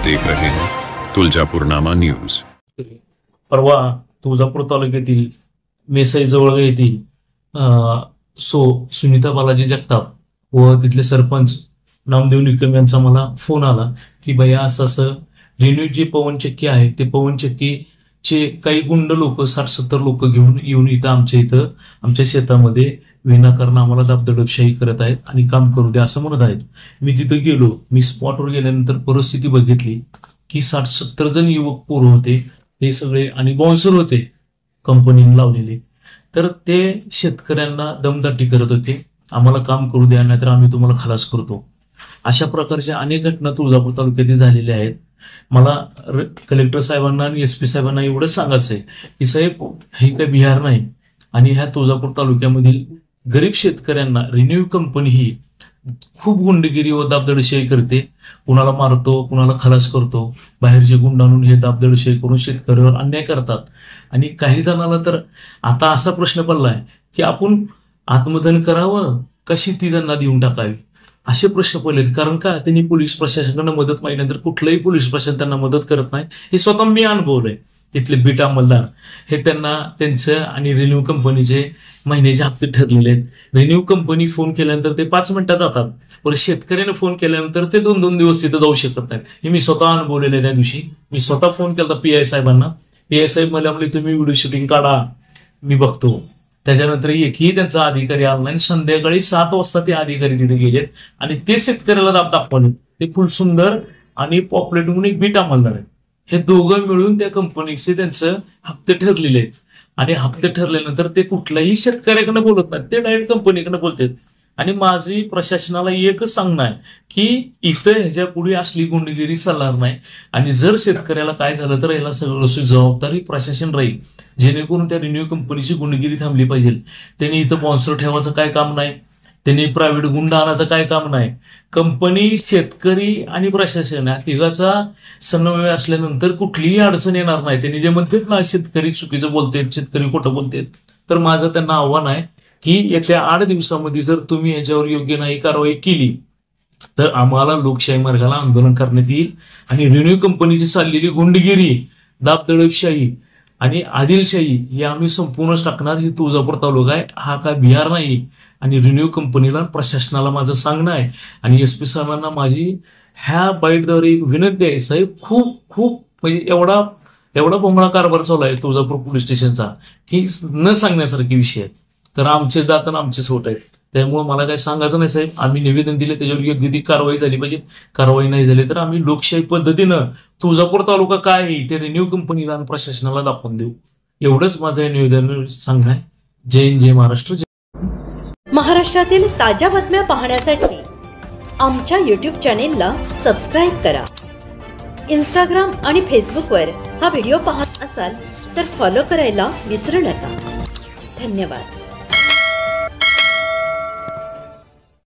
देख रहे हैं तुळजापूरनामा न्यूज। परवा तुळजापूर तालुक्यातील मेसई जवळ येथील सुनीता बालाजी जगताप व तिथले सरपंच नामदेव निकम यांचा मला फोन आला की भैया असं रेन्यू जी पवनचक्की आहे ते पवनचक्कीचे काही गुंड लोक 60-70 लोक घेऊन येऊन इथं आमच्या शेतामध्ये विनाकारण आम्हाला दाबदडपशाही करत आहेत आणि काम करू द्या असं म्हणत आहेत। मी तिथं गेलो, मी स्पॉटवर गेल्यानंतर परिस्थिती बघितली की 60-70 जण युवक पोरं होते, ते सगळे आणि बाउन्सर होते कंपनीने लावलेले, तर ते शेतकऱ्यांना दमदाटी करत होते, आम्हाला काम करू द्या नाहीतर आम्ही तुम्हाला खलास करतो। अशा प्रकारच्या अनेक घटना तुळजापूर तालुक्यातील झालेल्या आहेत। मला कलेक्टर साहेबांना आणि SP साहेबांना एवढंच सांगायचं आहे की साहेब, हे काही बिहार नाही आणि ह्या तुळजापूर तालुक्यामधील गरीब शेतकऱ्यांना रिन्यू कंपनी ही खूप गुंडगिरी व दाबदडशाही करते, कुणाला मारतो, कुणाला खलास करतो, बाहेरचे गुंड आणून हे दाबदडशाही करून शेतकऱ्यावर अन्याय करतात। आणि काही जणांना तर आता असा प्रश्न पडलाय की आपण आत्मदहन करावं का शेती त्यांना देऊन टाकावी असे प्रश्न पडलेत। कारण का त्यांनी पोलीस प्रशासनाकडे मदत मागितल्यानंतर कुठलंही पोलीस प्रशासन त्यांना मदत करत नाही, हे स्वतः मी अनुभवलंय। तिथले बीट अंमलदार हे त्यांचं आणि रिन्यू कंपनीचे महिन्याचे हप्ते ठरलेले आहेत। रिन्यू कंपनी फोन केल्यानंतर ते 5 मिनिटात जातात, पण शेतकऱ्याने फोन केल्यानंतर ते 2-2 दिवस तिथं जाऊ शकत नाहीत। हे मी स्वतः अनुभवलेलं आहे। त्या दिवशी मी स्वतः फोन केला PI साहेबांना, PI साहेब मला म्हणले तुम्ही व्हिडिओ शूटिंग काढा, मी बघतो। त्याच्यानंतर एकही त्यांचा अधिकारी आला नाही। संध्याकाळी 7 वाजता ते अधिकारी तिथे गेलेत आणि ते शेतकऱ्याला दाब दाखवले। ते फुल सुंदर आणि पॉप्युलेट म्हणून एक बीट अंमलदार आहे, हे दोघं मिळून त्या कंपनीचे त्यांचं हप्ते ठरलेले आहेत आणि हप्ते ठरल्यानंतर ते कुठल्याही शेतकऱ्याकडे बोलत नाहीत, ते डायरेक्ट कंपनीकडे बोलतात। आणि माझी प्रशासनाला एकच सांगणं आहे की इथं ह्याच्या पुढे असली गुंडगिरी चालणार नाही आणि जर शेतकऱ्याला काय झालं तर याला सगळं जबाबदारी प्रशासन राहील, जेणेकरून त्या रिन्यू कंपनीची गुंडगिरी थांबली पाहिजे। त्यांनी इथं स्पॉन्सर ठेवायचं काय काम नाही, त्यांनी प्रायव्हेट गुंड आणायचं काय काम नाही। कंपनी, शेतकरी आणि प्रशासन या तिघाचा समन्वय असल्यानंतर कुठलीही अडचण येणार नाही। त्यांनी जे म्हणतात ना शेतकरी चुकीचं बोलतात, शेतकरी खोटं बोलतात, तर माझं त्यांना आव्हान आहे की येत्या 8 दिवसामध्ये जर तुम्ही याच्यावर योग्य नाही कारवाई केली तर आम्हाला लोकशाही मार्गाला आंदोलन करण्यात येईल आणि रिन्यू कंपनीची चाललेली गुंडगिरी, दाबदडपशाही आणि आदिलशाही हे आम्ही संपूर्णच टाकणार। ही तुळजापूर तालुका आहे, हा काय बिहार नाही। आणि रिन्यू कंपनीला, प्रशासनाला माझं सांगणं आहे आणि SP साहेबांना माझी ह्या बाईटद्वारे एक विनंती आहे, साहेब खूप म्हणजे एवढा भोंगळा कारभार चालू आहे तुळजापूर पोलीस स्टेशनचा की न सांगण्यासारखे विषय आहेत। तर आमचे दात आणि आमचे सोट आहेत, त्यामुळे मला काय सांगायचं नाही साहेब। आम्ही निवेदन दिले, त्याच्यावर योग्य ती कारवाई झाली पाहिजे। कारवाई नाही झाली तर आम्ही लोकशाही पद्धतीनं तुळजापूर तालुका काय आहे ते रिन्यू कंपनीला आणि प्रशासनाला दाखवून देऊ, एवढंच माझं निवेदन सांगणं आहे। जय हिंद, जय महाराष्ट्र। महाराष्ट्रातील ताज्या बातम्या पाहण्यासाठी आमच्या YouTube चॅनेलला सबस्क्राईब करा। Instagram आणि Facebookवर हा व्हिडिओ पाहत असाल तर फॉलो करायला विसरू नका। धन्यवाद।